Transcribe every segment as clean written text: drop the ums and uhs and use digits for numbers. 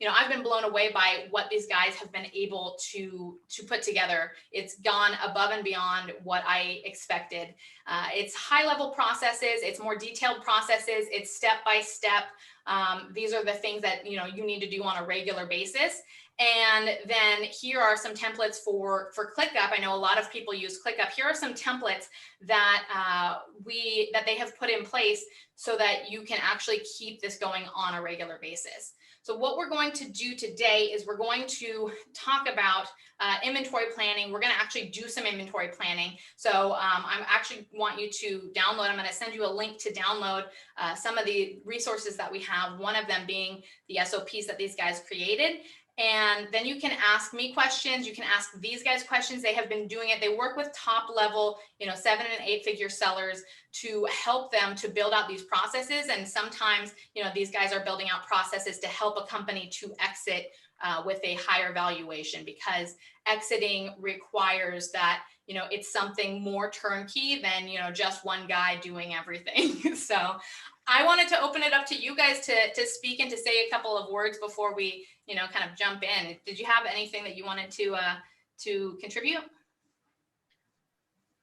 I've been blown away by what these guys have been able to put together. It's gone above and beyond what I expected. It's high-level processes, it's more detailed processes, it's step-by-step. These are the things that you need to do on a regular basis. And then here are some templates for ClickUp. I know a lot of people use ClickUp. Here are some templates that they have put in place so that you can actually keep this going on a regular basis. So what we're going to do today is we're going to talk about inventory planning. We're going to actually do some inventory planning. So I actually want you to download. I'm going to send you a link to download some of the resources that we have, one of them being the SOPs that these guys created. And then you can ask me questions. You can ask these guys questions. They have been doing it. They work with top level, 7 and 8 figure sellers to help them to build out these processes. And sometimes, these guys are building out processes to help a company to exit with a higher valuation, because exiting requires that, it's something more turnkey than, just one guy doing everything. So I wanted to open it up to you guys to speak and to say a couple of words before we, kind of jump in. Did you have anything that you wanted to contribute?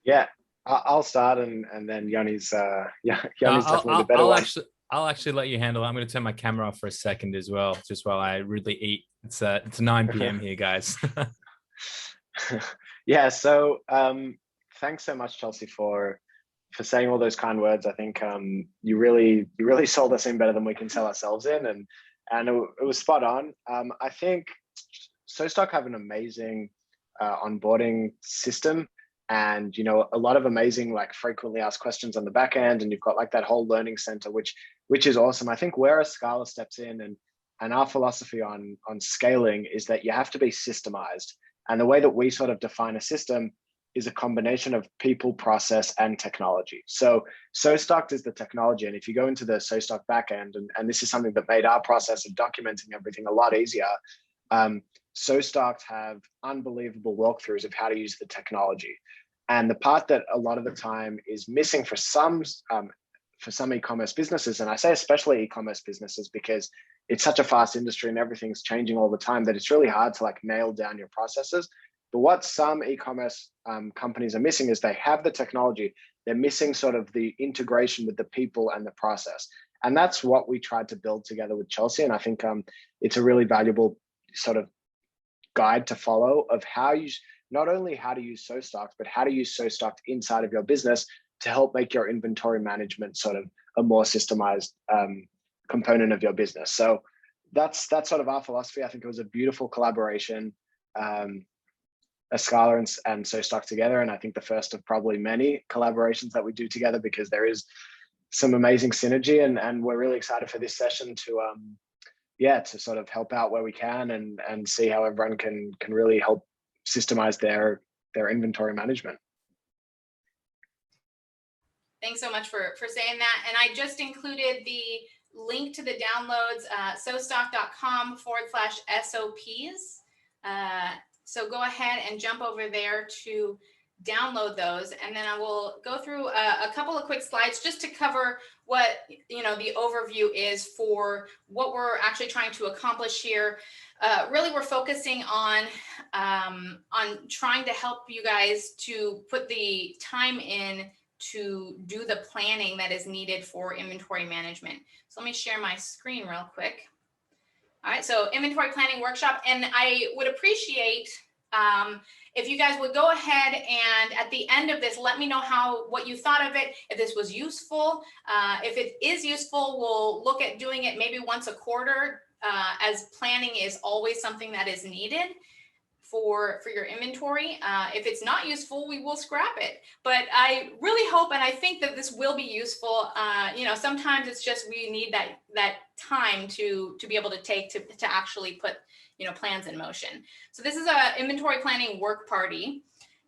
Yeah, I'll start, and then Yanni's definitely the better one. I'll actually let you handle it. I'm going to turn my camera off for a second as well, just while I rudely eat. It's 9 p.m. here, guys. Yeah. So thanks so much, Chelsea, for saying all those kind words. I think you really sold us in better than we can sell ourselves in, and it was spot on. I think SoStock have an amazing onboarding system, and a lot of amazing frequently asked questions on the back end, and you've got that whole learning center, which is awesome. I think where a Scala steps in, and our philosophy on scaling is that you have to be systemized, and the way that we sort of define a system is a combination of people, process, and technology. So SoStock is the technology, and if you go into the SoStock backend, and this is something that made our process of documenting everything a lot easier, SoStock have unbelievable walkthroughs of how to use the technology. And the part that a lot of the time is missing for some e-commerce businesses, and I say especially e-commerce businesses because it's such a fast industry and everything's changing all the time, that it's really hard to nail down your processes. But what some e-commerce companies are missing is they have the technology, they're missing sort of the integration with the people and the process. And that's what we tried to build together with Chelsea. And I think it's a really valuable sort of guide to follow of not only how to use SoStock, but how to use SoStock inside of your business to help make your inventory management sort of a more systemized component of your business. So that's sort of our philosophy. I think it was a beautiful collaboration. Scala and SoStock together, and I think the first of probably many collaborations that we do together, because there is some amazing synergy, and we're really excited for this session to sort of help out where we can and see how everyone can really help systemize their inventory management. Thanks so much for saying that. And I just included the link to the downloads, sostock.com/SOPs. So go ahead and jump over there to download those. And then I will go through a couple of quick slides just to cover what, the overview is for what we're actually trying to accomplish here. Really, we're focusing on trying to help you guys to put the time in to do the planning that is needed for inventory management. So let me share my screen real quick. All right, so inventory planning workshop, and I would appreciate if you guys would go ahead and at the end of this, let me know what you thought of it, if this was useful. If it is useful, we'll look at doing it maybe once a quarter, as planning is always something that is needed for your inventory. If it's not useful, we will scrap it. But I really hope, and I think that this will be useful. Sometimes it's just we need that time to be able to take to actually put plans in motion. So this is a inventory planning work party.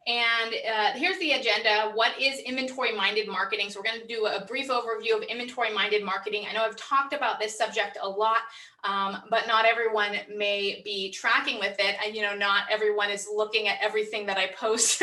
And here's the agenda. What is inventory-minded marketing? So we're going to do a brief overview of inventory-minded marketing. I know I've talked about this subject a lot, but not everyone may be tracking with it. Not everyone is looking at everything that I post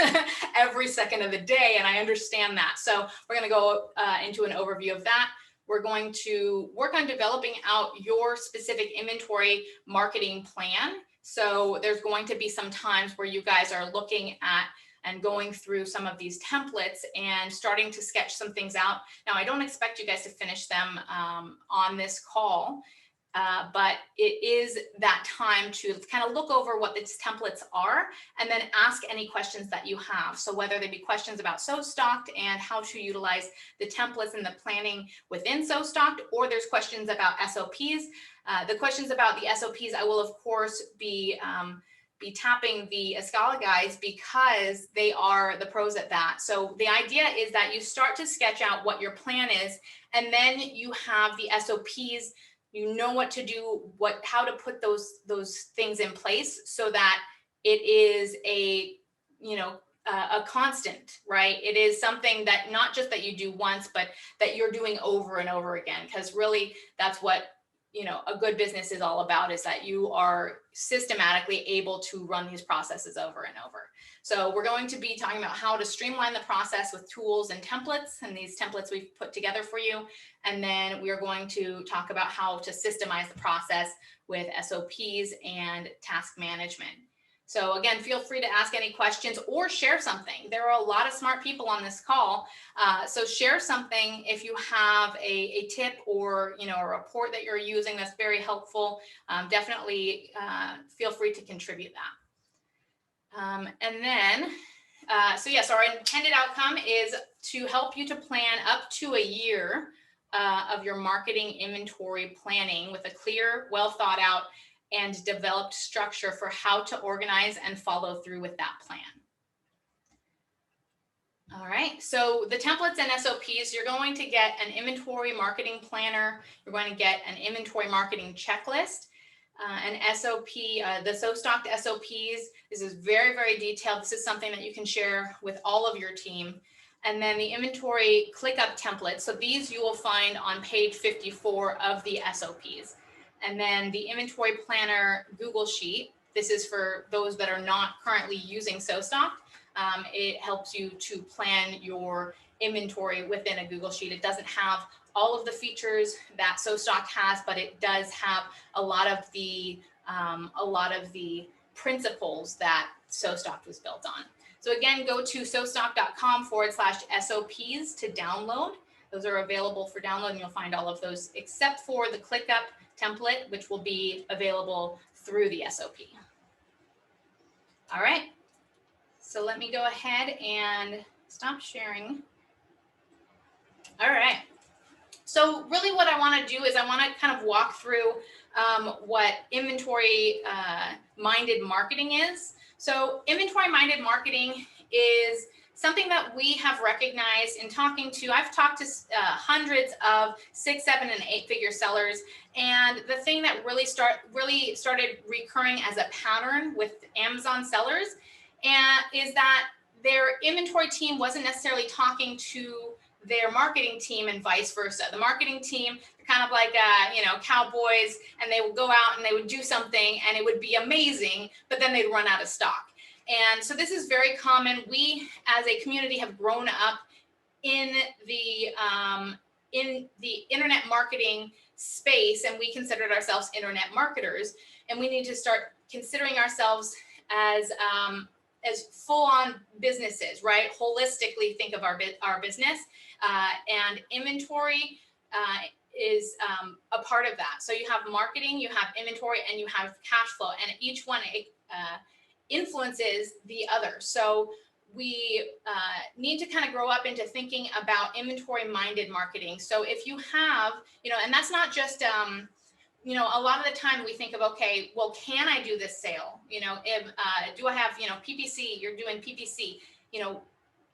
every second of the day, and I understand that. So we're going to go into an overview of that. we're going to work on developing out your specific inventory marketing plan. So there's going to be some times where you guys are looking at and going through some of these templates and starting to sketch some things out. Now, I don't expect you guys to finish them on this call, but it is that time to kind of look over what these templates are and then ask any questions that you have. So whether they be questions about SoStocked and how to utilize the templates and the planning within SoStocked, or there's questions about SOPs. The questions about the SOPs, I will of course be tapping the Escala guys because they are the pros at that. So the idea is that you start to sketch out what your plan is, and then you have the SOPs. You know what to do, how to put those things in place so that it is a constant, right? It is something that not just that you do once, but that you're doing over and over again. Because really, that's what a good business is all about, is that you are systematically able to run these processes over and over. So we're going to be talking about how to streamline the process with tools and templates, and these templates we've put together for you. And then we are going to talk about how to systemize the process with SOPs and task management. So again, feel free to ask any questions or share something. There are a lot of smart people on this call. So share something if you have a tip or a report that you're using that's very helpful. Definitely feel free to contribute that. And then, so yes, our intended outcome is to help you to plan up to a year of your marketing inventory planning with a clear, well thought out and developed structure for how to organize and follow through with that plan. All right, so the templates and SOPs, you're going to get an inventory marketing planner, you're going to get an inventory marketing checklist, an SOP, the SoStocked SOPs. This is very, very detailed. This is something that you can share with all of your team. And then the inventory ClickUp template. So these you will find on page 54 of the SOPs. And then the inventory planner Google Sheet. This is for those that are not currently using SoStocked. It helps you to plan your inventory within a Google Sheet. It doesn't have all of the features that SoStock has, but it does have a lot of the principles that SoStock was built on. So again, go to sostock.com/SOPs to download. Those are available for download, and you'll find all of those except for the ClickUp template, which will be available through the SOP. All right. So let me go ahead and stop sharing. All right. So really what I want to do is I want to kind of walk through what inventory minded marketing is. So inventory minded marketing is something that we have recognized in talking to, I've talked to hundreds of 6, 7, and 8 figure sellers. And the thing that really started recurring as a pattern with Amazon sellers is that their inventory team wasn't necessarily talking to their marketing team and vice versa. The marketing team, kind of like, cowboys, and they would go out and they would do something and it would be amazing, but then they'd run out of stock. And so this is very common. We as a community have grown up in the internet marketing space, and we considered ourselves internet marketers, and we need to start considering ourselves as full-on businesses, right? Holistically think of our business, and inventory is a part of that. So you have marketing, you have inventory, and you have cash flow, and each one influences the other. So we need to kind of grow up into thinking about inventory minded marketing. So if you have, and that's not just, a lot of the time we think of, okay, well, can I do this sale? If, do I have, PPC, you're doing PPC,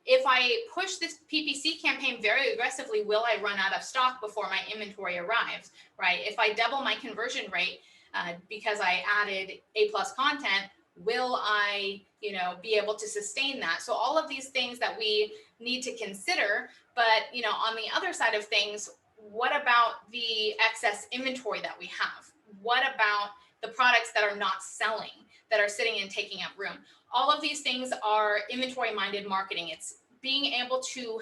if I push this PPC campaign very aggressively, will I run out of stock before my inventory arrives, right? If I double my conversion rate because I added A+ content, will I, be able to sustain that? So all of these things that we need to consider, but, on the other side of things, what about the excess inventory that we have? What about the products that are not selling, that are sitting and taking up room? All of these things are inventory minded marketing. It's being able to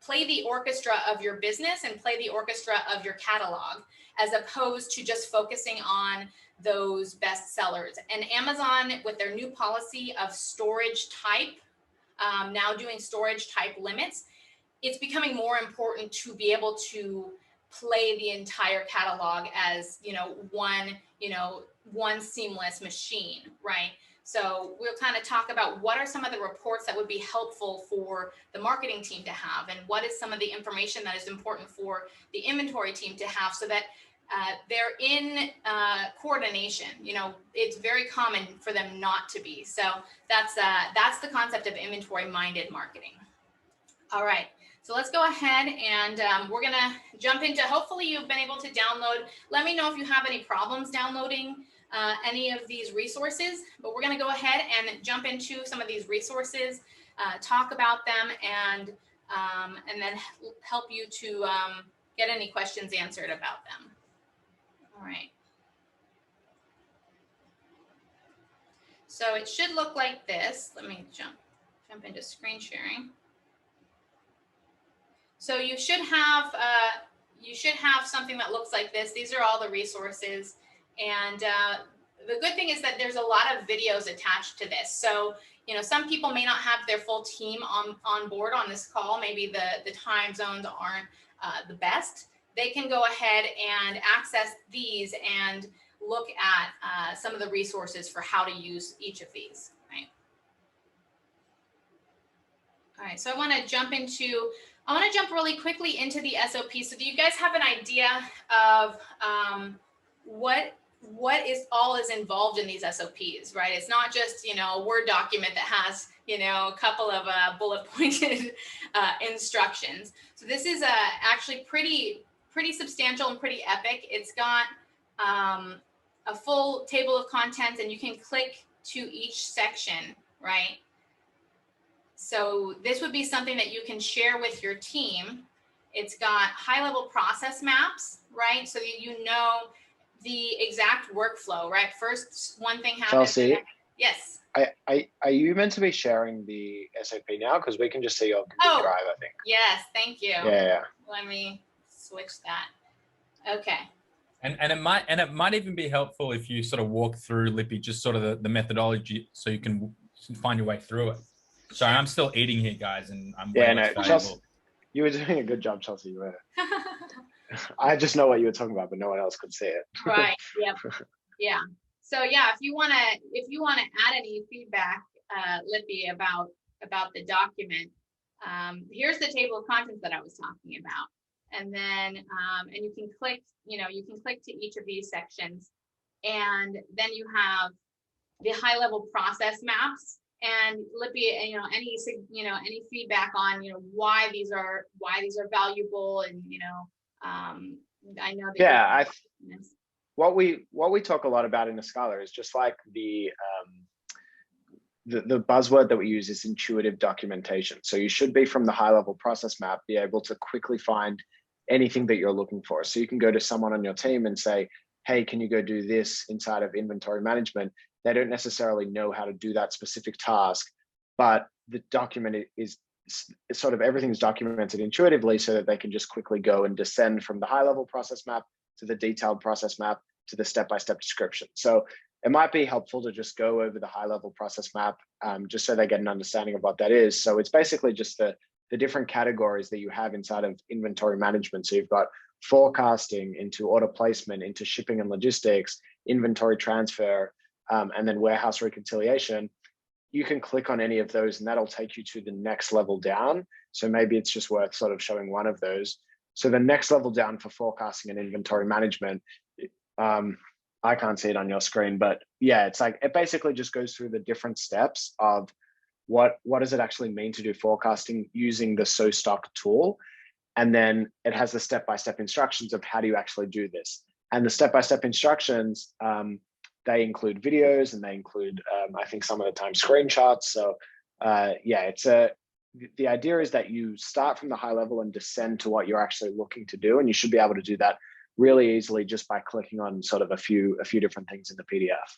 play the orchestra of your business and play the orchestra of your catalog, as opposed to just focusing on those best sellers. And Amazon, with their new policy of storage type, now doing storage type limits, it's becoming more important to be able to play the entire catalog as, one seamless machine, right? So we'll kind of talk about what are some of the reports that would be helpful for the marketing team to have, and what is some of the information that is important for the inventory team to have, so that they're in coordination. It's very common for them not to be. So that's the concept of inventory-minded marketing. All right. So let's go ahead and we're going to jump into, hopefully you've been able to download. Let me know if you have any problems downloading any of these resources, but we're going to go ahead and jump into some of these resources, talk about them, and then help you to get any questions answered about them. All right. So it should look like this. Let me jump into screen sharing. So you should have something that looks like this. These are all the resources, and the good thing is that there's a lot of videos attached to this. So some people may not have their full team on board on this call. Maybe the time zones aren't the best. They can go ahead and access these and look at some of the resources for how to use each of these. Right. All right. So I want to jump really quickly into the SOP. So do you guys have an idea of what is involved in these SOPs, right? It's not just, a Word document that has, a couple of bullet pointed instructions. So this is actually pretty substantial and pretty epic. It's got a full table of contents, and you can click to each section, right? So this would be something that you can share with your team. It's got high-level process maps, right? So you know the exact workflow, right? First, one thing happens. Chelsea? Yes. Are you meant to be sharing the SOP now? Because we can just see your computer drive, I think. Yes, thank you. Yeah. Let me switch that. Okay. And it might even be helpful if you sort of walk through, Lippy, just sort of the methodology, so you can find your way through it. Sorry, I'm still eating here, guys, and I'm way less valuable. Chelsea, you were doing a good job, Chelsea. You were. I just know what you were talking about, but no one else could see it. Right. Yep. Yeah. So yeah, if you wanna add any feedback, Lippy, about the document, here's the table of contents that I was talking about, and then and you can click to each of these sections, and then you have the high level process maps. And Lippy, any feedback on why these are valuable, and I know that what we talk a lot about in Scala is just like the buzzword that we use is intuitive documentation. So you should be, from the high level process map, be able to quickly find anything that you're looking for. So you can go to someone on your team and say, hey, can you go do this inside of inventory management? They don't necessarily know how to do that specific task, but the document is sort of, everything's documented intuitively, so that they can just quickly go and descend from the high level process map to the detailed process map to the step-by-step description. So it might be helpful to just go over the high level process map, just so they get an understanding of what that is. So it's basically just the different categories that you have inside of inventory management. So you've got forecasting, into order placement, into shipping and logistics, inventory transfer, and then warehouse reconciliation. You can click on any of those, and that'll take you to the next level down. So maybe it's just worth sort of showing one of those. So the next level down for forecasting and inventory management, I can't see it on your screen, but yeah, it's like, it basically just goes through the different steps of what does it actually mean to do forecasting using the Overstock tool. And then it has the step-by-step instructions of how do you actually do this. And the step-by-step instructions, they include videos, and they include, I think, some of the time screenshots. So yeah, the idea is that you start from the high level and descend to what you're actually looking to do. And you should be able to do that really easily just by clicking on sort of a few different things in the PDF.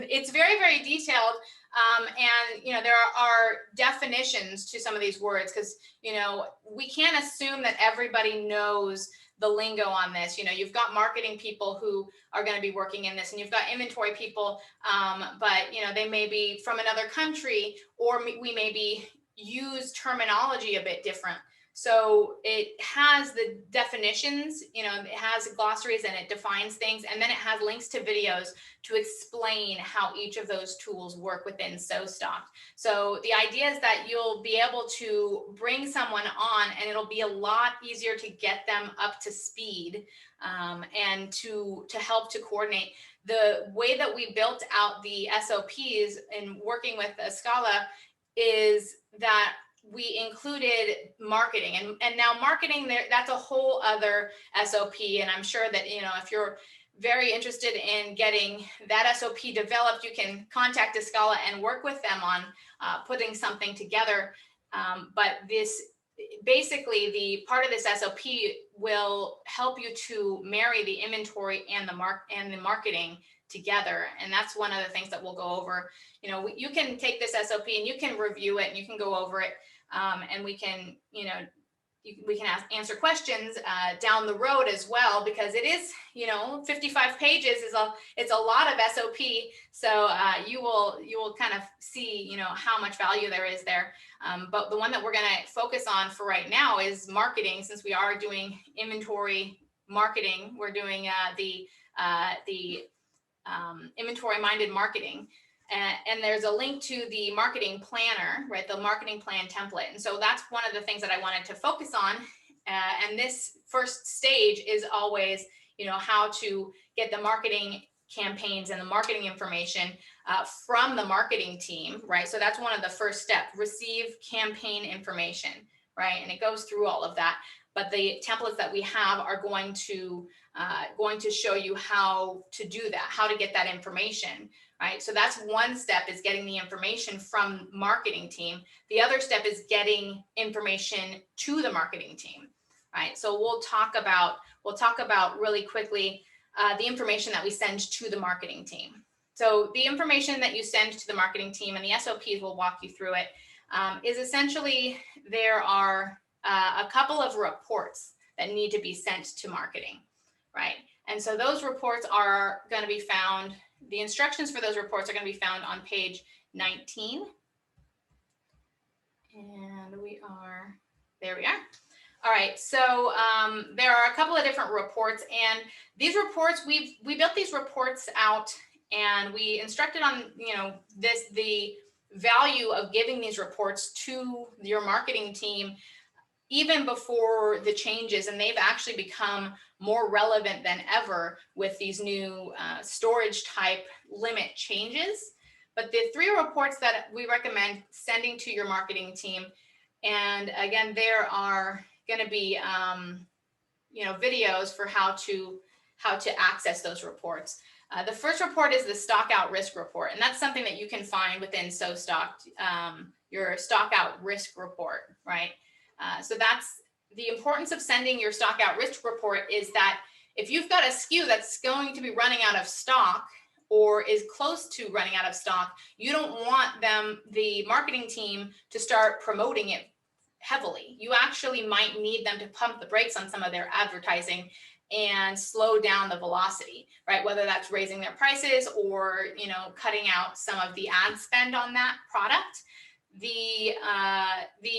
it's very, very detailed. And, you know, there are definitions to some of these words because, you know, we can't assume that everybody knows the lingo on this. You know, you've got marketing people who are going to be working in this, and you've got inventory people, but, you know, they may be from another country, or we maybe use terminology a bit different. So it has the definitions, you know, it has glossaries and it defines things, and then it has links to videos to explain how each of those tools work within SoStock. So the idea is that you'll be able to bring someone on, and it'll be a lot easier to get them up to speed, and to help to coordinate. The way that we built out the SOPs in working with Scala is that we included marketing, and now marketing there, that's a whole other SOP. And I'm sure that, you know, if you're very interested in getting that SOP developed, you can contact Scala and work with them on putting something together. But this basically, the part of this SOP will help you to marry the inventory and the marketing together. And that's one of the things that we'll go over. You know, you can take this SOP and you can review it and you can go over it, and we can, you know, we can answer questions down the road as well, because it is, you know, 55 pages it's a lot of SOP. So you will kind of see, you know, how much value there is there. But the one that we're going to focus on for right now is marketing. Since we are doing inventory marketing, we're doing the inventory minded marketing. And there's a link to the marketing planner, right? The marketing plan template. And so that's one of the things that I wanted to focus on. And this first stage is always, you know, how to get the marketing campaigns and the marketing information from the marketing team, right? So that's one of the first steps, receive campaign information, right? And it goes through all of that. But the templates that we have are going to show you how to do that, how to get that information, right? So that's one step, is getting the information from marketing team. The other step is getting information to the marketing team, right? So we'll talk about really quickly the information that we send to the marketing team. So the information that you send to the marketing team, and the SOPs will walk you through it, is essentially there are a couple of reports that need to be sent to marketing, right? And so those reports are going to be found, the instructions for those reports are going to be found on page 19. And there we are. All right, so there are a couple of different reports, and these reports, we built these reports out, and we instructed on, you know, the value of giving these reports to your marketing team even before the changes, and they've actually become more relevant than ever with these new storage type limit changes. But the 3 reports that we recommend sending to your marketing team, and again, there are going to be you know, videos for how to access those reports. The first report is the stock out risk report, and that's something that you can find within SoStock, your stock out risk report, right? So that's the importance of sending your stock out risk report, is that if you've got a SKU that's going to be running out of stock or is close to running out of stock, you don't want the marketing team, to start promoting it heavily. You actually might need them to pump the brakes on some of their advertising and slow down the velocity, right? Whether that's raising their prices or, you know, cutting out some of the ad spend on that product. The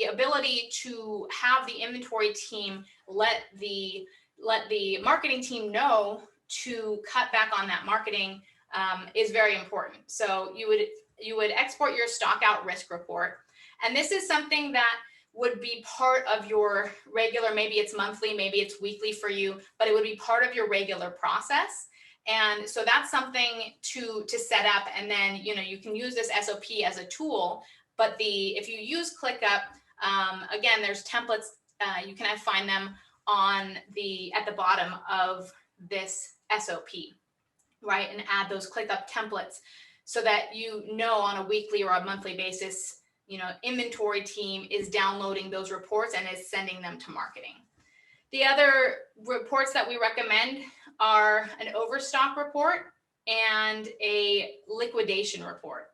ability to have the inventory team let the marketing team know to cut back on that marketing is very important. So you would export your stock out risk report, and this is something that would be part of your regular, maybe it's monthly, maybe it's weekly for you, but it would be part of your regular process. And so that's something to set up, and then, you know, you can use this SOP as a tool. But if you use ClickUp, again, there's templates. You can find them at the bottom of this SOP, right? And add those ClickUp templates so that you know on a weekly or a monthly basis, you know, inventory team is downloading those reports and is sending them to marketing. The other reports that we recommend are an Overstock report and a liquidation report.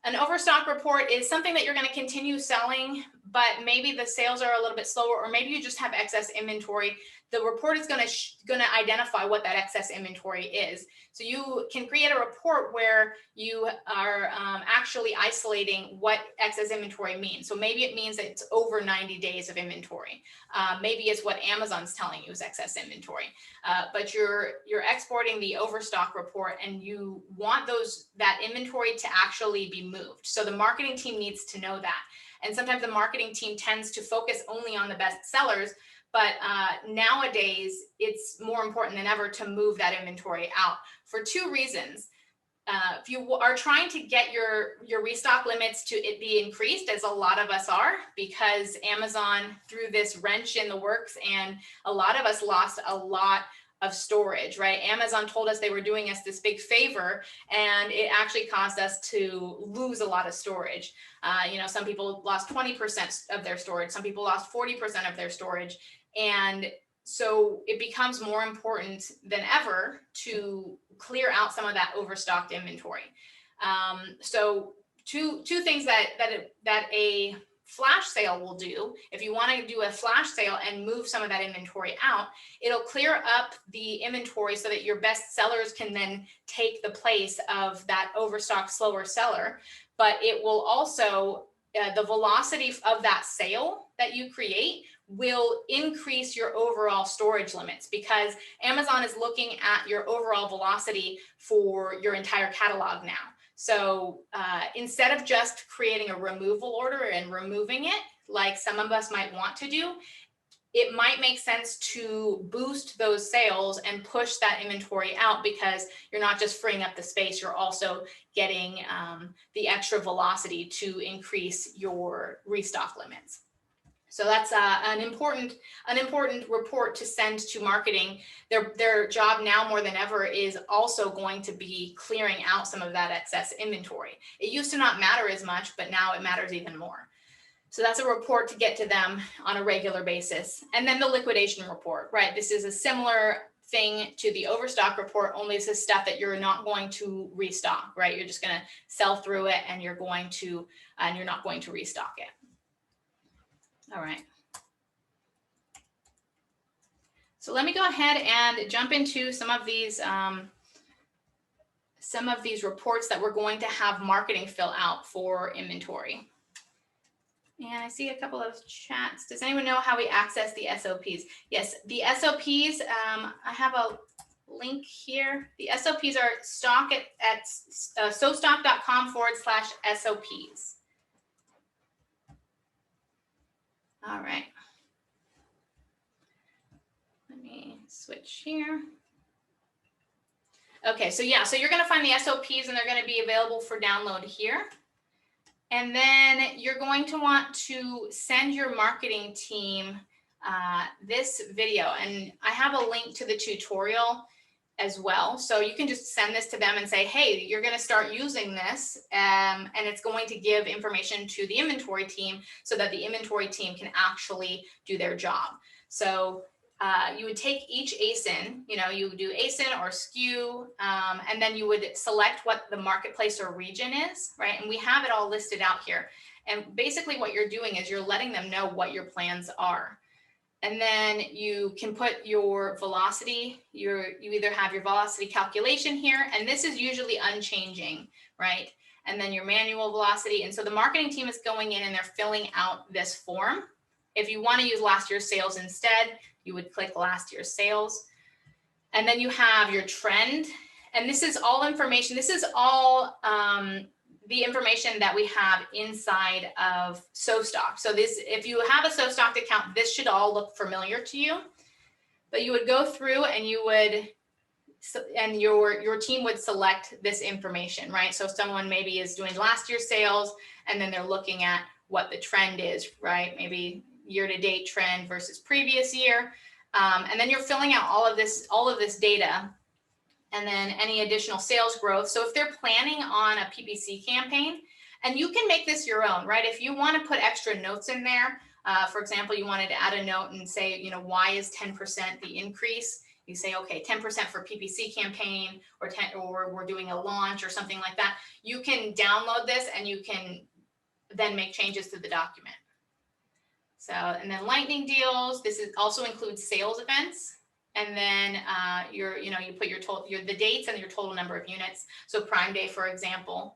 An overstock report is something that you're going to continue selling, but maybe the sales are a little bit slower, or maybe you just have excess inventory. The report is going to identify what that excess inventory is. So you can create a report where you are actually isolating what excess inventory means. So maybe it means that it's over 90 days of inventory. Maybe it's what Amazon's telling you is excess inventory. But you're exporting the overstock report, and you want that inventory to actually be moved. So the marketing team needs to know that. And sometimes the marketing team tends to focus only on the best sellers, but nowadays it's more important than ever to move that inventory out for two reasons. If you are trying to get your restock limits to it be increased, as a lot of us are, because Amazon threw this wrench in the works, and a lot of us lost a lot of storage, right? Amazon told us they were doing us this big favor, and it actually caused us to lose a lot of storage. Some people lost 20% of their storage. Some people lost 40% of their storage. And so it becomes more important than ever to clear out some of that overstocked inventory. So two things that a flash sale will do, if you want to do a flash sale and move some of that inventory out, it'll clear up the inventory so that your best sellers can then take the place of that overstocked slower seller. But it will also, the velocity of that sale that you create will increase your overall storage limits, because Amazon is looking at your overall velocity for your entire catalog now. So instead of just creating a removal order and removing it, like some of us might want to do, it might make sense to boost those sales and push that inventory out, because you're not just freeing up the space, you're also getting the extra velocity to increase your restock limits. So that's an important report to send to marketing. Their job now more than ever is also going to be clearing out some of that excess inventory. It used to not matter as much, but now it matters even more. So that's a report to get to them on a regular basis. And then the liquidation report, right? This is a similar thing to the overstock report, only this is stuff that you're not going to restock, right? You're just going to sell through it, and you're not going to restock it. All right. So let me go ahead and jump into some of these reports that we're going to have marketing fill out for inventory. And I see a couple of chats. Does anyone know how we access the SOPs? Yes, the SOPs, I have a link here. The SOPs are stock at sostock.com/SOPs. All right. Let me switch here. Okay, so yeah, so you're going to find the SOPs, and they're going to be available for download here. And then you're going to want to send your marketing team this video. And I have a link to the tutorial as well. So you can just send this to them and say, hey, you're going to start using this, and it's going to give information to the inventory team so that the inventory team can actually do their job. So you would take each ASIN, you would do ASIN or SKU, and then you would select what the marketplace or region is, right? And we have it all listed out here. And basically what you're doing is you're letting them know what your plans are. And then you can put your velocity, you either have your velocity calculation here, and this is usually unchanging, right? And then your manual velocity. And so the marketing team is going in and they're filling out this form. If you want to use last year's sales instead, you would click last year's sales. And then you have your trend. And this is all information. This is all the information that we have inside of Sostock. So this, if you have a Sostock account, this should all look familiar to you. But you would go through and you would, and your team would select this information, right? So someone maybe is doing last year's sales, and then they're looking at what the trend is, right? Maybe year-to-date trend versus previous year. And then you're filling out all of this data, and then any additional sales growth. So if they're planning on a PPC campaign, and you can make this your own, right? If you want to put extra notes in there, for example, you wanted to add a note and say, why is 10% the increase? You say, okay, 10% for PPC campaign, or we're doing a launch or something like that. You can download this and you can then make changes to the document. So, and then lightning deals, this also includes sales events. And then you put the dates and your total number of units. So Prime Day, for example,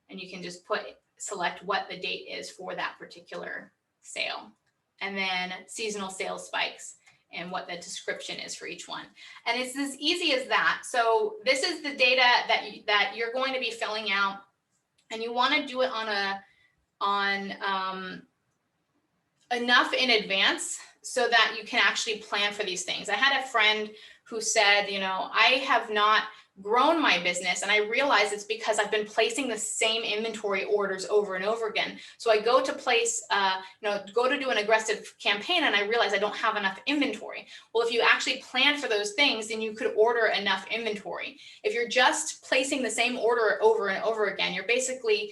and you can just select what the date is for that particular sale. And then seasonal sales spikes and what the description is for each one. And it's as easy as that. So this is the data that you're going to be filling out, and you want to do it on enough in advance so that you can actually plan for these things. I had a friend who said, I have not grown my business, and I realize it's because I've been placing the same inventory orders over and over again. So I go to place, go to do an aggressive campaign, and I realize I don't have enough inventory. Well, if you actually plan for those things, then you could order enough inventory. If you're just placing the same order over and over again, you're basically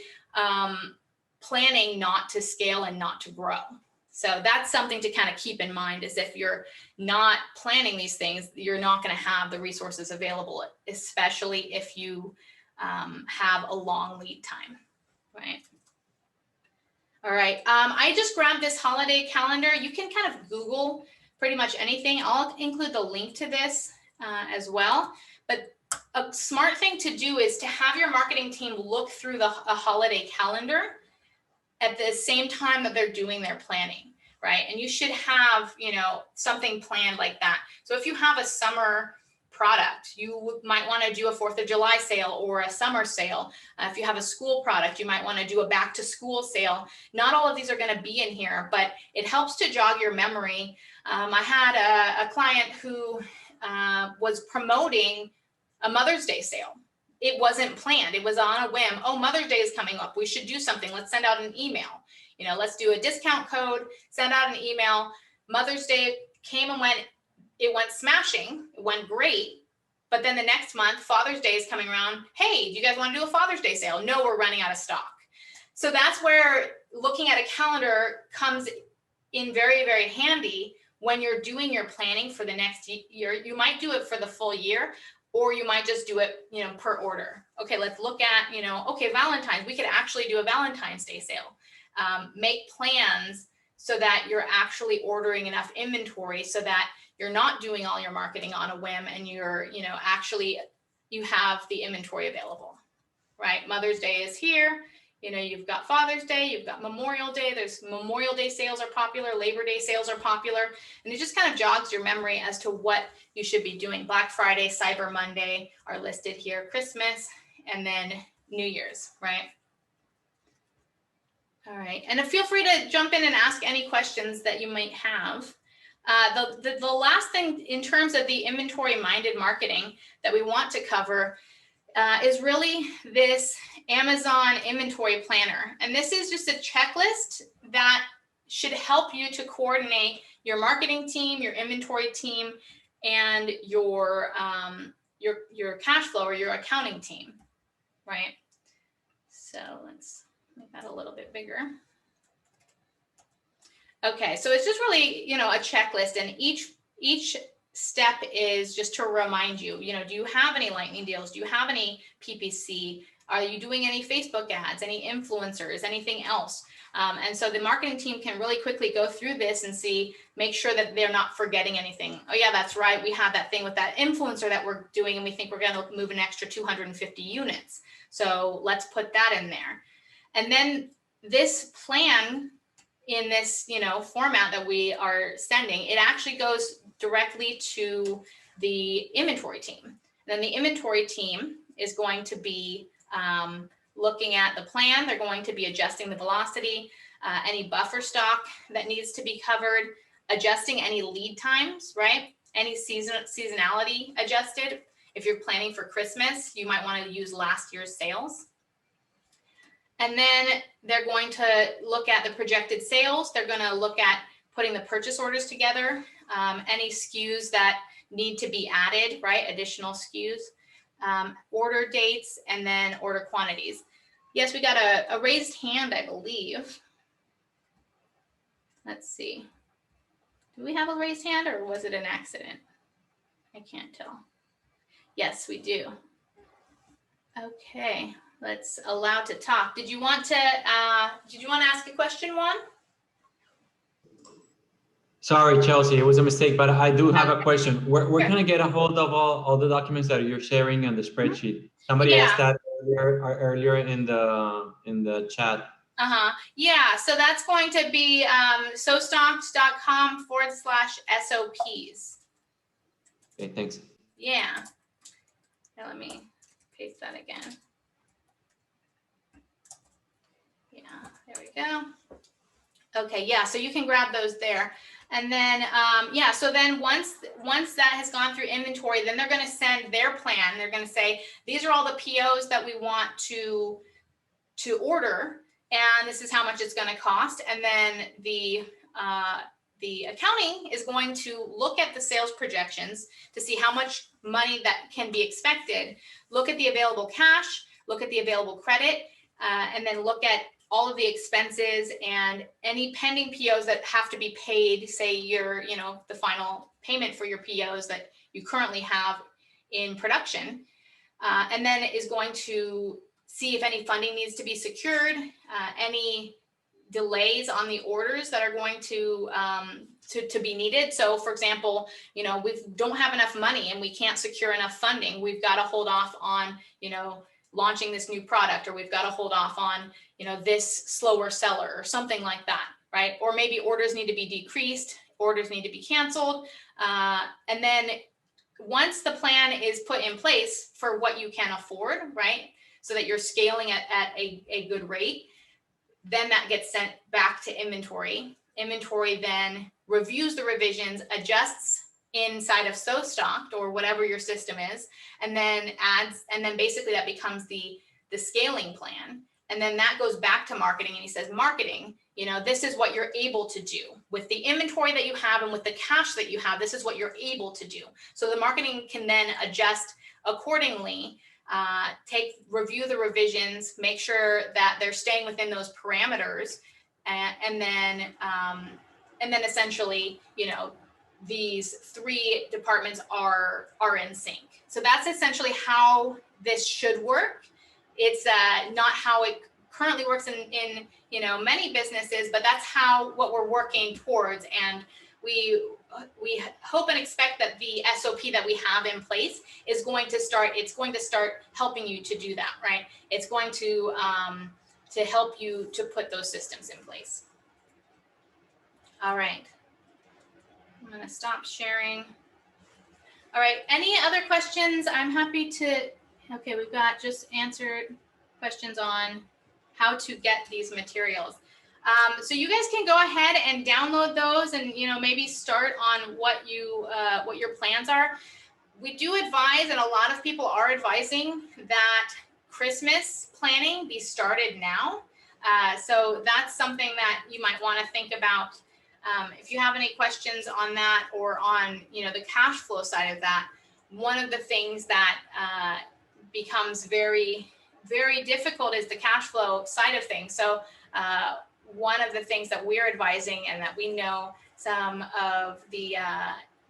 planning not to scale and not to grow. So that's something to kind of keep in mind, is if you're not planning these things, you're not going to have the resources available, especially if you have a long lead time, right? All right, I just grabbed this holiday calendar. You can kind of Google pretty much anything. I'll include the link to this as well. But a smart thing to do is to have your marketing team look through a holiday calendar at the same time that they're doing their planning, right? And you should have, something planned like that. So if you have a summer product, you might want to do a 4th of July sale or a summer sale. If you have a school product, you might want to do a back to school sale. Not all of these are going to be in here, but it helps to jog your memory. I had a client who was promoting a Mother's Day sale. It wasn't planned. It was on a whim. Oh, Mother's Day is coming up. We should do something. Let's send out an email. Let's do a discount code, send out an email. Mother's Day came and went. It went smashing. It went great. But then the next month, Father's Day is coming around. Hey, do you guys want to do a Father's Day sale? No, we're running out of stock. So that's where looking at a calendar comes in very, very handy when you're doing your planning for the next year. You might do it for the full year, or you might just do it, per order. Okay, let's look at, okay, Valentine's. We could actually do a Valentine's Day sale. Make plans so that you're actually ordering enough inventory so that you're not doing all your marketing on a whim, and you're, actually you have the inventory available, right? Mother's Day is here. You've got Father's Day, you've got Memorial Day. There's Memorial Day sales are popular, Labor Day sales are popular, and it just kind of jogs your memory as to what you should be doing. Black Friday, Cyber Monday are listed here, Christmas, and then New Year's, right? All right, and feel free to jump in and ask any questions that you might have. The last thing in terms of the inventory-minded marketing that we want to cover is really this Amazon inventory planner. And this is just a checklist that should help you to coordinate your marketing team, your inventory team, and your cash flow or your accounting team, right? So let's make that a little bit bigger. Okay, so it's just really, a checklist, and each step is just to remind you, do you have any lightning deals? Do you have any PPC? Are you doing any Facebook ads, any influencers, anything else? And so the marketing team can really quickly go through this and make sure that they're not forgetting anything. Oh yeah, that's right. We have that thing with that influencer that we're doing, and we think we're going to move an extra 250 units. So let's put that in there. And then this plan in this, format that we are sending, it actually goes directly to the inventory team. Then the inventory team is going to be looking at the plan. They're going to be adjusting the velocity, any buffer stock that needs to be covered, adjusting any lead times, right? Any seasonality adjusted. If you're planning for Christmas, you might want to use last year's sales. And then they're going to look at the projected sales. They're going to look at putting the purchase orders together, any SKUs that need to be added, right? Additional SKUs, order dates, and then order quantities. Yes, we got a raised hand, I believe. Let's see. Do we have a raised hand, or was it an accident? I can't tell. Yes, we do. Okay, let's allow to talk. Did you want to ask a question, Juan? Sorry, Chelsea, it was a mistake, but I do have a question. Where can I get a hold of all the documents that you're sharing on the spreadsheet? Somebody asked that earlier in the chat. Yeah, so that's going to be sostocks.com/SOPs. Okay, thanks. Yeah. Now let me paste that again. Yeah, there we go. Okay, yeah, so you can grab those there. And then, yeah, so then once that has gone through inventory, then they're going to send their plan. They're going to say, these are all the POs that we want to order, and this is how much it's going to cost. And then the accounting is going to look at the sales projections to see how much money that can be expected, look at the available cash, look at the available credit, and then look at all of the expenses and any pending POs that have to be paid, say the final payment for your POs that you currently have in production. And then is going to see if any funding needs to be secured, any delays on the orders that are going to be needed. So for example, we don't have enough money and we can't secure enough funding. We've got to hold off on, launching this new product, or we've got to hold off on, this slower seller or something like that, right? Or maybe orders need to be decreased, orders need to be canceled. And then once the plan is put in place for what you can afford, right? So that you're scaling at a good rate, then that gets sent back to inventory. Inventory then reviews the revisions, adjusts inside of SoStocked or whatever your system is, and then adds, and then basically that becomes the scaling plan. And then that goes back to marketing, and he says, marketing, this is what you're able to do with the inventory that you have and with the cash that you have. This is what you're able to do. So the marketing can then adjust accordingly, review the revisions, make sure that they're staying within those parameters, and then essentially, these three departments are in sync. So that's essentially how this should work. It's not how it currently works in many businesses, but that's what we're working towards. And we hope and expect that the SOP that we have in place is going to start helping you to do that, right? It's going to help you to put those systems in place. All right. I'm going to stop sharing. All right. Any other questions? I'm happy to. Okay, we've got just answered questions on how to get these materials. So you guys can go ahead and download those, and maybe start on what your plans are. We do advise, and a lot of people are advising, that Christmas planning be started now. So that's something that you might want to think about. If you have any questions on that, or on the cash flow side of that, one of the things that becomes very, very difficult is the cash flow side of things. So one of the things that we're advising, and that we know some of the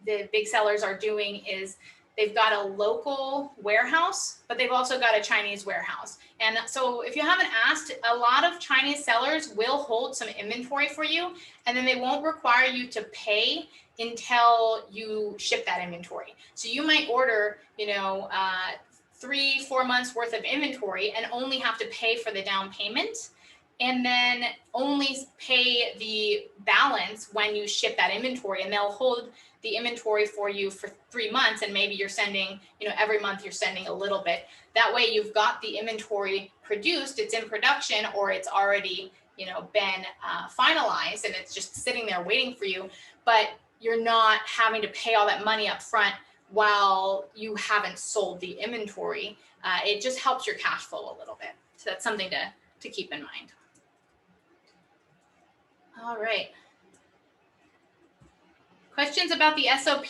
big sellers are doing, is they've got a local warehouse, but they've also got a Chinese warehouse. And so if you haven't asked, a lot of Chinese sellers will hold some inventory for you, and then they won't require you to pay until you ship that inventory. So you might order, 3-4 months worth of inventory and only have to pay for the down payment, and then only pay the balance when you ship that inventory. And they'll hold the inventory for you for 3 months, and maybe you're sending, every month you're sending a little bit. That way you've got the inventory produced, it's in production, or it's already, been finalized, and it's just sitting there waiting for you. But you're not having to pay all that money up front while you haven't sold the inventory. It just helps your cash flow a little bit. So that's something to keep in mind. All right. Questions about the SOP?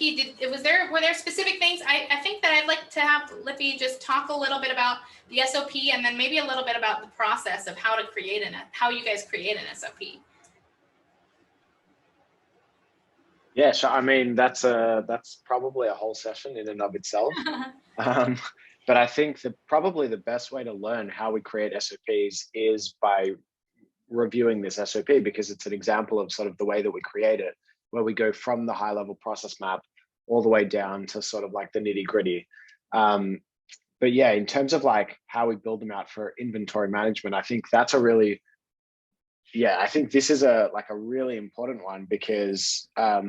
Were there specific things? I think that I'd like to have Lippy just talk a little bit about the SOP, and then maybe a little bit about the process of how you guys create an SOP. Yeah, so I mean that's probably a whole session in and of itself. Um, but I think that probably the best way to learn how we create SOPs is by reviewing this SOP, because it's an example of sort of the way that we create it, where we go from the high level process map all the way down to sort of like the nitty gritty. But yeah, in terms of like how we build them out for inventory management, I think that's a really, yeah, I think this is a really important one, because I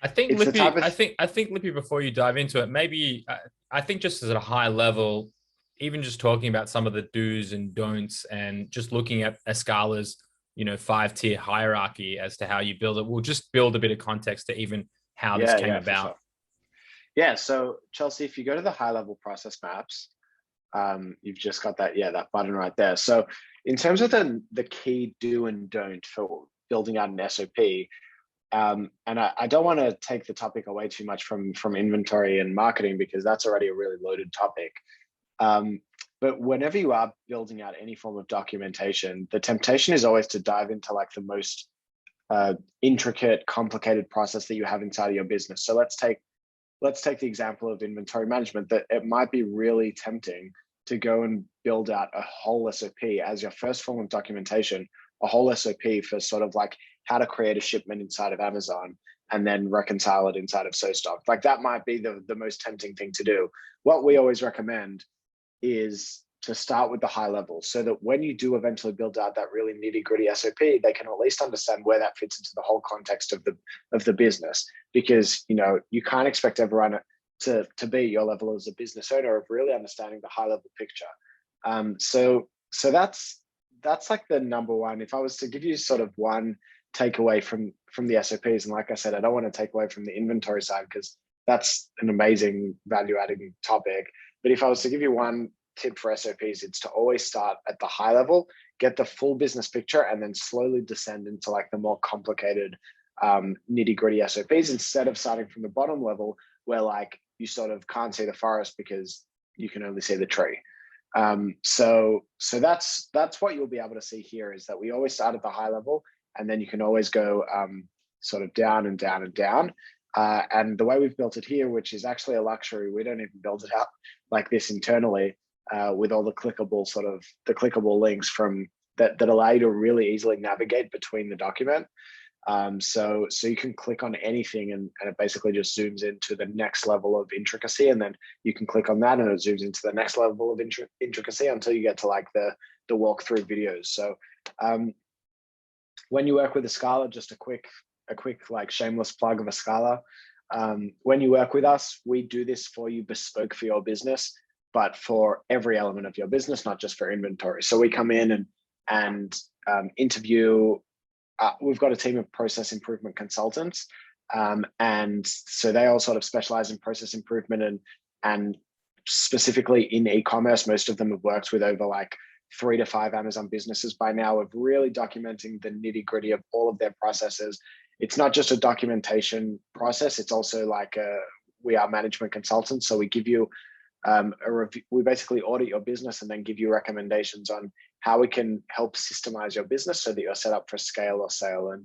think it's the type Lippy, of I think Lippy, before you dive into it, maybe I think just at a high level, even just talking about some of the do's and don'ts, and just looking at Escala's, 5-tier hierarchy as to how you build it, will just build a bit of context to even how this came for about. sure. Yeah, so Chelsea, if you go to the high level process maps, you've just got that button right there. So in terms of the key do and don't for building out an SOP, and I don't want to take the topic away too much from inventory and marketing, because that's already a really loaded topic. But whenever you are building out any form of documentation, the temptation is always to dive into like the most intricate, complicated process that you have inside of your business. So let's take the example of inventory management. That it might be really tempting to go and build out a whole SOP as your first form of documentation, a whole SOP for sort of like how to create a shipment inside of Amazon and then reconcile it inside of Sostock. Like that might be the most tempting thing to do. What we always recommend is to start with the high level, so that when you do eventually build out that really nitty gritty SOP, they can at least understand where that fits into the whole context of the business. Because you can't expect everyone to be at your level as a business owner of really understanding the high level picture. So that's like the number one. If I was to give you sort of one takeaway from the SOPs, and like I said, I don't want to take away from the inventory side, because that's an amazing value adding topic. But if I was to give you one tip for SOPs, it's to always start at the high level, get the full business picture, and then slowly descend into like the more complicated nitty gritty SOPs, instead of starting from the bottom level where like you sort of can't see the forest because you can only see the tree. So that's what you'll be able to see here, is that we always start at the high level, and then you can always go sort of down and down and down. And the way we've built it here, which is actually a luxury, we don't even build it out like this internally, with all the clickable links from that allow you to really easily navigate between the document. So you can click on anything, and it basically just zooms into the next level of intricacy, and then you can click on that and it zooms into the next level of intricacy until you get to like the walkthrough videos. So when you work with Escala, just a quick like shameless plug of Escala. When you work with us, we do this for you bespoke for your business, but for every element of your business, not just for inventory. So we come in and interview. We've got a team of process improvement consultants, and so they all sort of specialize in process improvement and specifically in e-commerce. Most of them have worked with over like 3 to 5 Amazon businesses by now, of really documenting the nitty gritty of all of their processes. It's not just a documentation process; it's also like we are management consultants. So we give you a review. We basically audit your business and then give you recommendations on how we can help systemize your business so that you're set up for scale or sale.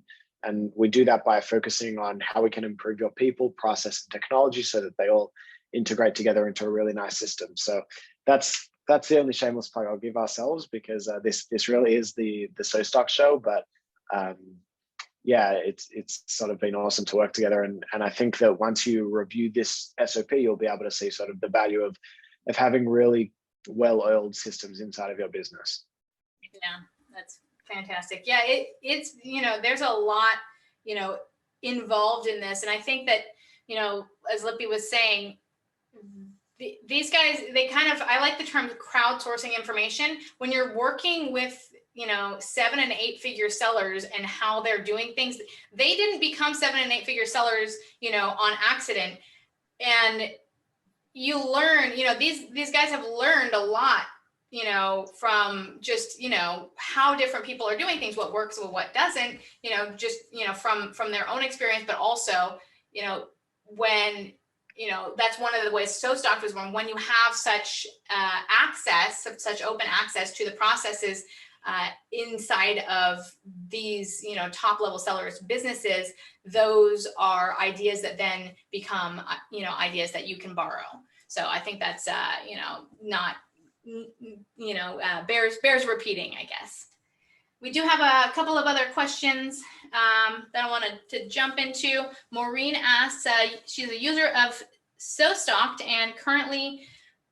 And we do that by focusing on how we can improve your people, process, and technology so that they all integrate together into a really nice system. So that's the only shameless plug I'll give ourselves, because this really is the Sostock show. But yeah, it's sort of been awesome to work together. And I think that once you review this SOP, you'll be able to see sort of the value of having really well-oiled systems inside of your business. Yeah, that's fantastic. Yeah, it's there's a lot involved in this, and I think that as Lippy was saying, these guys, I like the term crowdsourcing information. When you're working with 7 and 8 figure sellers and how they're doing things, they didn't become 7 and 8 figure sellers on accident. And you learn, these guys have learned a lot from just how different people are doing things, what works and what doesn't, just from their own experience, but also when that's one of the ways Overstock was born. When you have such access, such open access to the processes inside of these, top level sellers businesses, those are ideas that then become, ideas that you can borrow. So I think that's, not, bears repeating, I guess. We do have a couple of other questions that I wanted to jump into. Maureen asks, she's a user of Overstock and currently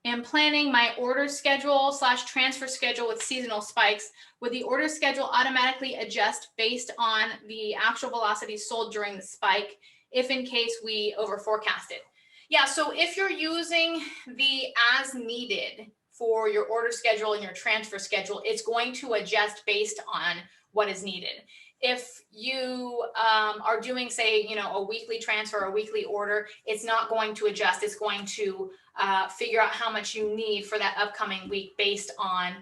am planning my order schedule / transfer schedule with seasonal spikes. Would the order schedule automatically adjust based on the actual velocity sold during the spike if in case we over forecasted? Yeah, so if you're using the as needed for your order schedule and your transfer schedule, it's going to adjust based on what is needed. If you are doing, say, a weekly transfer or a weekly order, it's not going to adjust. It's going to figure out how much you need for that upcoming week based on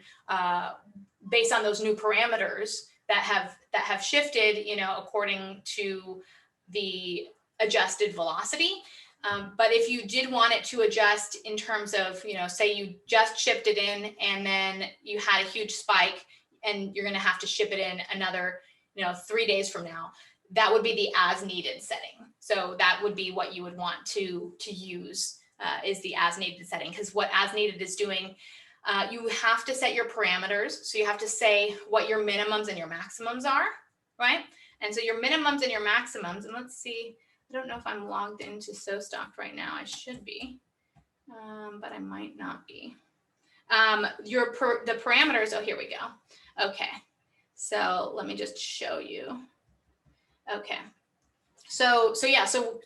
those new parameters that have shifted, according to the adjusted velocity. But if you did want it to adjust in terms of, say you just shipped it in and then you had a huge spike and you're going to have to ship it in another, 3 days from now, that would be the as needed setting. So that would be what you would want to use is the as needed setting, because what as needed is doing, you have to set your parameters. So you have to say what your minimums and your maximums are, right? And so your minimums and your maximums, and let's see, I don't know if I'm logged into Overstock right now. I should be, but I might not be. The parameters, oh, here we go. Okay, so let me just show you. Okay, so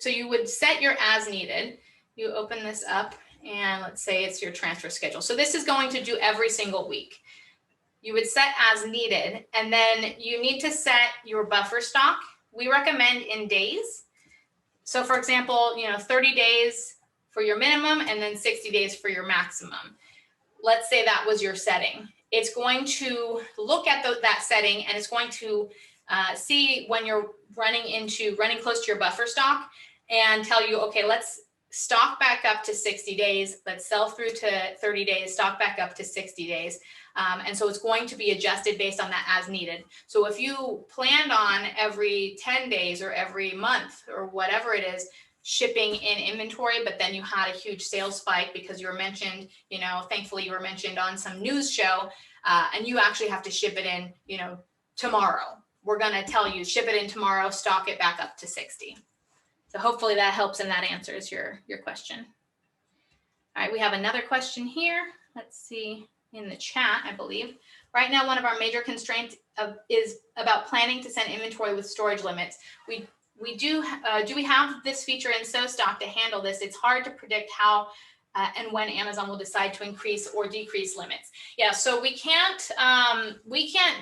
you would set your as needed. You open this up and let's say it's your transfer schedule. So this is going to do every single week. You would set as needed, and then you need to set your buffer stock. We recommend in days. So for example, 30 days for your minimum and then 60 days for your maximum. Let's say that was your setting. It's going to look at that setting and it's going to see when you're running close to your buffer stock and tell you, okay, let's stock back up to 60 days. Let's sell through to 30 days, stock back up to 60 days. And so it's going to be adjusted based on that as needed. So if you planned on every 10 days or every month or whatever it is, shipping in inventory, but then you had a huge sales spike because you were mentioned, thankfully you were mentioned on some news show, and you actually have to ship it in, tomorrow. We're going to tell you, ship it in tomorrow, stock it back up to 60. So hopefully that helps and that answers your question. All right, we have another question here. Let's see. In the chat, I believe. Right now, one of our major constraints is about planning to send inventory with storage limits. We do we have this feature in Overstock to handle this? It's hard to predict how and when Amazon will decide to increase or decrease limits. Yeah, so we can't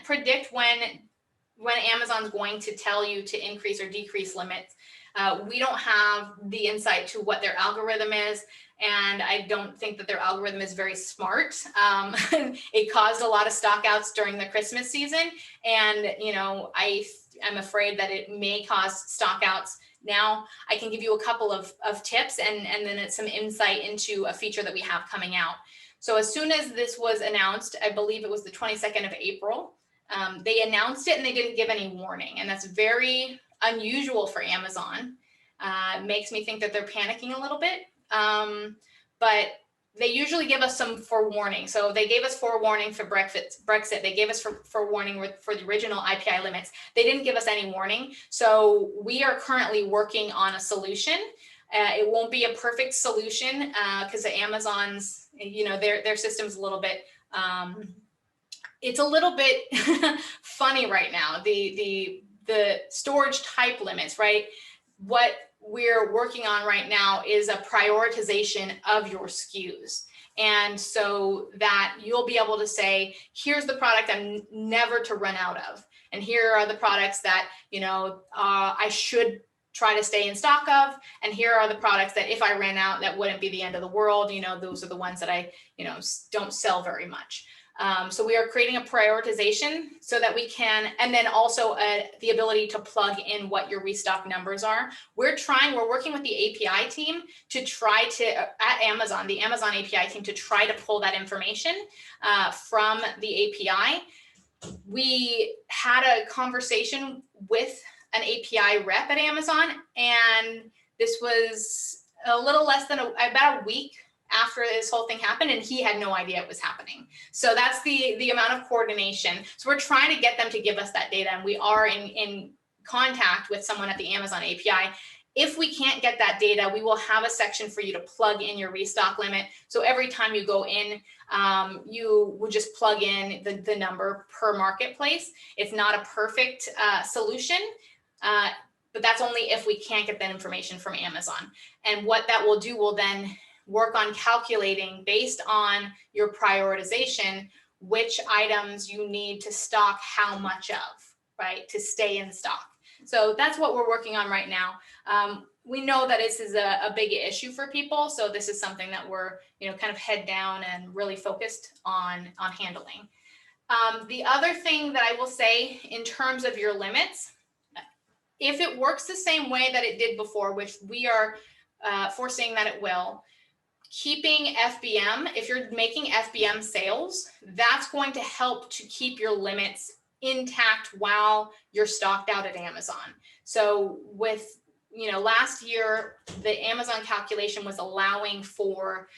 predict when Amazon's going to tell you to increase or decrease limits. We don't have the insight to what their algorithm is, and I don't think that their algorithm is very smart. It caused a lot of stockouts during the Christmas season, and I'm afraid that it may cause stockouts now. I can give you a couple of tips and then it's some insight into a feature that we have coming out. So as soon as this was announced, I believe it was the 22nd of April, they announced it and they didn't give any warning, and that's very unusual for Amazon. It makes me think that they're panicking a little bit, but they usually give us some forewarning. So they gave us forewarning for Brexit. They gave us forewarning for the original IPI limits. They didn't give us any warning. So we are currently working on a solution. It won't be a perfect solution because Amazon's, their system's a little bit, it's a little bit funny right now. The storage type limits, right? What we're working on right now is a prioritization of your SKUs. And so that you'll be able to say, here's the product I'm never to run out of. And here are the products that, I should try to stay in stock of. And here are the products that if I ran out, that wouldn't be the end of the world. Those are the ones that I, don't sell very much. So we are creating a prioritization so that we can, and then also the ability to plug in what your restock numbers are. We're working with the API team to try to, at Amazon, the Amazon API team, to try to pull that information from the API. We had a conversation with an API rep at Amazon, and this was a little less than about a week after this whole thing happened, and he had no idea it was happening. So that's the amount of coordination. So we're trying to get them to give us that data, and we are in contact with someone at the Amazon API. If we can't get that data, we will have a section for you to plug in your restock limit. So every time you go in, you would just plug in the number per marketplace. It's not a perfect solution, but that's only if we can't get that information from Amazon. And what that will do will then work on calculating, based on your prioritization, which items you need to stock how much of, right, to stay in stock. So that's what we're working on right now. We know that this is a big issue for people, so this is something that we're, kind of head down and really focused on handling. The other thing that I will say in terms of your limits, if it works the same way that it did before, which we are foreseeing that it will, keeping FBM, if you're making FBM sales, that's going to help to keep your limits intact while you're stocked out at Amazon. So with, last year, the Amazon calculation was allowing for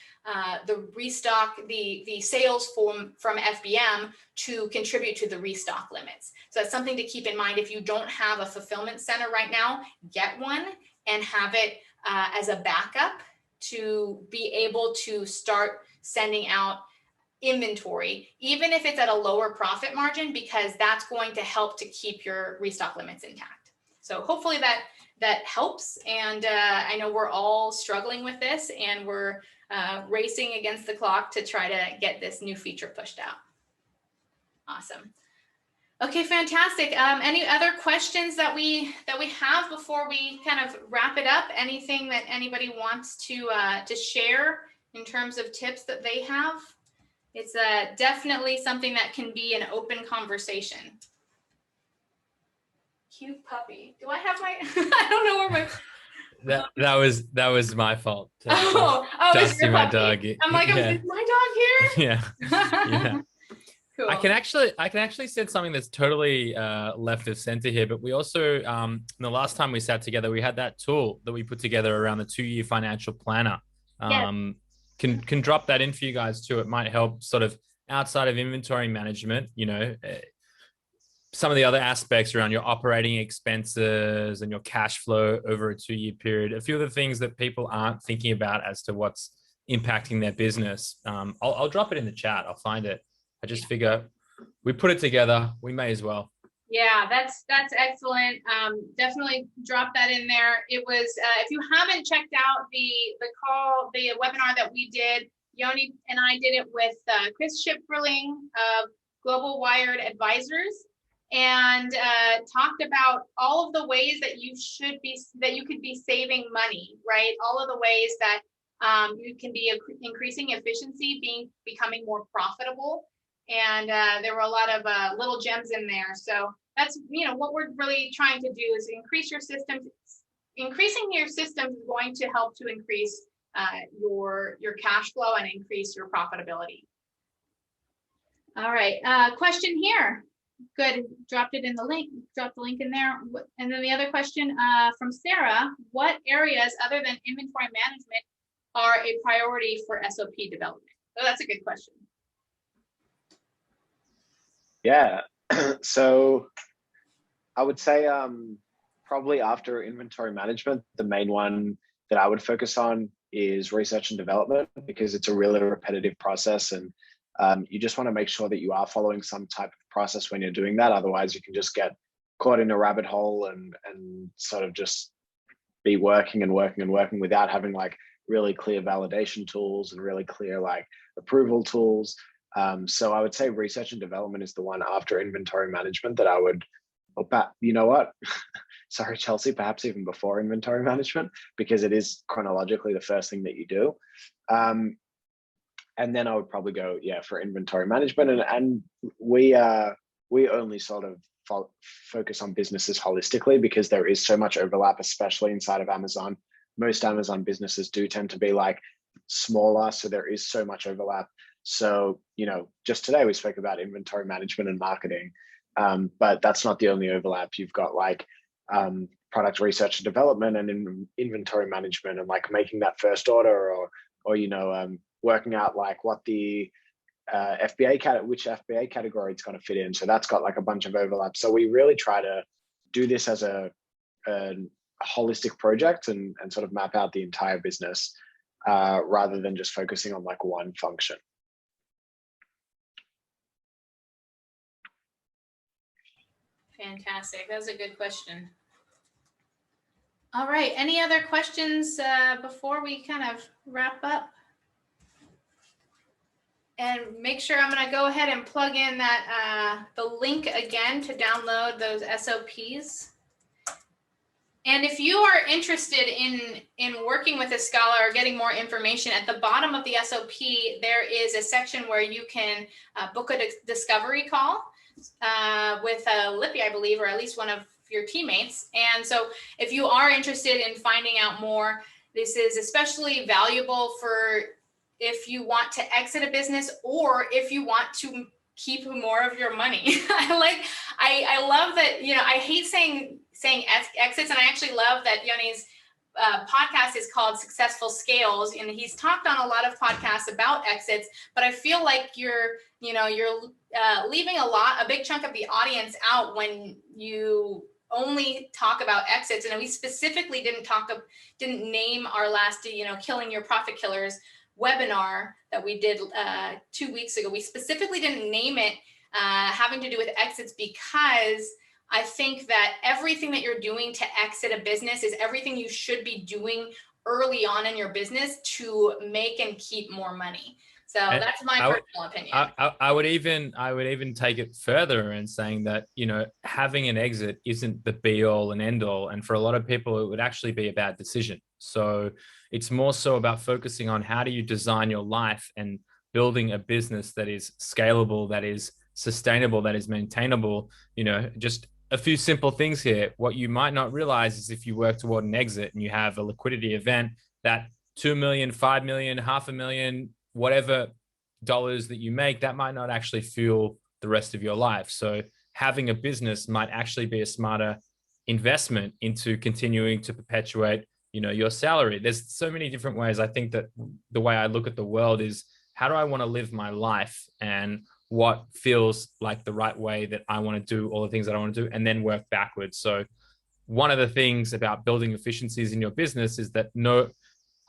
the restock, the sales from FBM to contribute to the restock limits. So that's something to keep in mind. If you don't have a fulfillment center right now, get one and have it as a backup to be able to start sending out inventory, even if it's at a lower profit margin, because that's going to help to keep your restock limits intact. So hopefully that helps. And I know we're all struggling with this, and we're racing against the clock to try to get this new feature pushed out. Awesome. Okay, fantastic. Any other questions that we have before we kind of wrap it up? Anything that anybody wants to share in terms of tips that they have? It's definitely something that can be an open conversation. Cute puppy. Do I have my? I don't know where my. That was my fault. Oh, Dusty, my dog. I'm like, yeah. is my dog here? Yeah. Yeah. Cool. I can actually say something that's totally left of center here, but we also, the last time we sat together, we had that tool that we put together around the 2-year financial planner. Yes. Can drop that in for you guys too. It might help sort of outside of inventory management, some of the other aspects around your operating expenses and your cash flow over a 2-year period. A few of the things that people aren't thinking about as to what's impacting their business. I'll drop it in the chat. I'll find it. I just figure we put it together, we may as well. Yeah, that's excellent. Definitely drop that in there. It was, if you haven't checked out the webinar that we did, Yoni and I did it with Chris Schipperling of Global Wired Advisors, and talked about all of the ways that you could be saving money, right? All of the ways that you can be increasing efficiency, becoming more profitable. And there were a lot of little gems in there. So that's, what we're really trying to do is increase your systems. Increasing your systems is going to help to increase your cash flow and increase your profitability. All right, question here. Good, dropped it in the link, dropped the link in there. And then the other question from Sarah, what areas other than inventory management are a priority for SOP development? So that's a good question. Yeah, so I would say probably after inventory management, the main one that I would focus on is research and development, because it's a really repetitive process, and you just want to make sure that you are following some type of process when you're doing that. Otherwise, you can just get caught in a rabbit hole and sort of just be working without having like really clear validation tools and really clear like approval tools. So I would say research and development is the one after inventory management that I would, you know what? Sorry, Chelsea, perhaps even before inventory management, because it is chronologically the first thing that you do. And then I would probably go, yeah, for inventory management. And we only sort of focus on businesses holistically because there is so much overlap, especially inside of Amazon. Most Amazon businesses do tend to be like smaller, so there is so much overlap. So, just today we spoke about inventory management and marketing, but that's not the only overlap. You've got like product research and development and inventory management and like making that first order or working out like what the which FBA category it's going to fit in. So that's got like a bunch of overlap. So we really try to do this as a holistic project and sort of map out the entire business rather than just focusing on like one function. Fantastic. That was a good question. All right. Any other questions before we kind of wrap up? And make sure I'm going to go ahead and plug in that the link again to download those SOPs. And if you are interested in working with a scholar or getting more information, at the bottom of the SOP, there is a section where you can book a discovery call with Lippy, I believe, or at least one of your teammates. And so if you are interested in finding out more, this is especially valuable for if you want to exit a business or if you want to keep more of your money. I love that, I hate saying exits, and I actually love that Yoni's podcast is called Successful Scales, and he's talked on a lot of podcasts about exits, but I feel like you're leaving a big chunk of the audience out when you only talk about exits. And we specifically didn't name our last, Killing Your Profit Killers webinar that we did 2 weeks ago. We specifically didn't name it having to do with exits because I think that everything that you're doing to exit a business is everything you should be doing early on in your business to make and keep more money. So that's my personal opinion. I would even take it further and saying that, having an exit isn't the be all and end all. And for a lot of people, it would actually be a bad decision. So it's more so about focusing on how do you design your life and building a business that is scalable, that is sustainable, that is maintainable. Just a few simple things here. What you might not realize is if you work toward an exit and you have a liquidity event, that 2 million, 5 million, $500,000, whatever dollars that you make, that might not actually fuel the rest of your life. So having a business might actually be a smarter investment into continuing to perpetuate, your salary. There's so many different ways. I think that the way I look at the world is, how do I want to live my life and what feels like the right way that I want to do all the things that I want to do, and then work backwards. So one of the things about building efficiencies in your business is that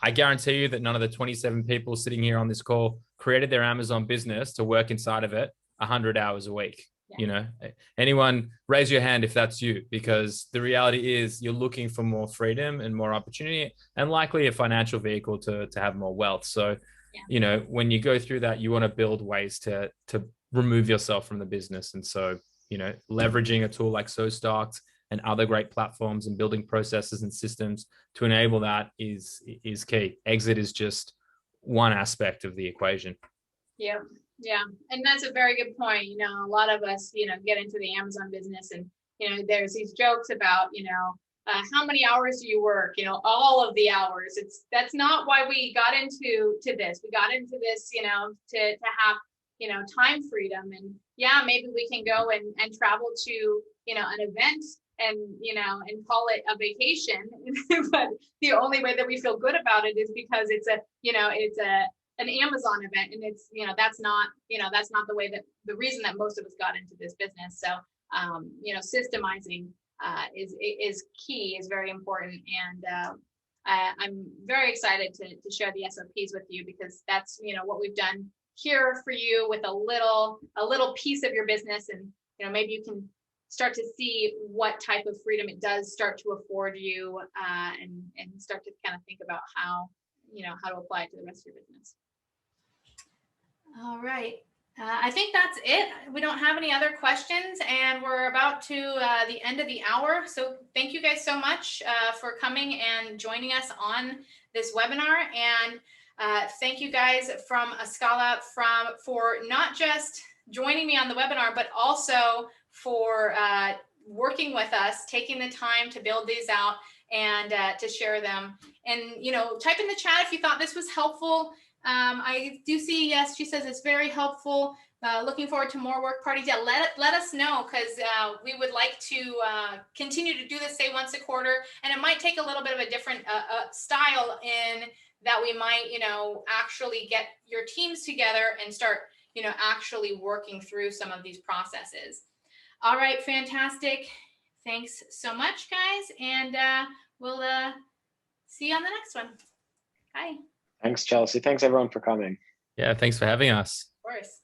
I guarantee you that none of the 27 people sitting here on this call created their Amazon business to work inside of it 100 hours a week. Yeah. Anyone raise your hand if that's you, because the reality is you're looking for more freedom and more opportunity and likely a financial vehicle to have more wealth. So, yeah, when you go through that, you want to build ways to remove yourself from the business. And so, leveraging a tool like Overstock and other great platforms and building processes and systems to enable that is key. Exit is just one aspect of the equation. Yeah. Yeah. And that's a very good point. A lot of us, get into the Amazon business and, there's these jokes about, how many hours do you work? All of the hours. That's not why we got into this. We got into this, to have, time freedom. And yeah, maybe we can go and travel to, an event and, and call it a vacation. But the only way that we feel good about it is because it's an Amazon event, and it's, that's not the reason that most of us got into this business. So, systemizing is key, is very important. And I'm very excited to share the SOPs with you, because that's, what we've done here for you with a little piece of your business. And, maybe you can start to see what type of freedom it does start to afford you, and start to kind of think about how to apply it to the rest of your business. All right. I think that's it. We don't have any other questions, and we're about to the end of the hour. So thank you guys so much for coming and joining us on this webinar. And Thank you guys from Escala for not just joining me on the webinar, but also for working with us, taking the time to build these out and to share them. And, you know, type in the chat if you thought this was helpful. I do see, yes, she says it's very helpful. Looking forward to more work parties. Yeah, let us know, because we would like to continue to do this, say, once a quarter. And it might take a little bit of a different style in that we might, you know, actually get your teams together and start, you know, actually working through some of these processes. All right, fantastic. Thanks so much, guys. And we'll see you on the next one. Bye. Thanks, Chelsea. Thanks, everyone, for coming. Yeah, thanks for having us. Of course.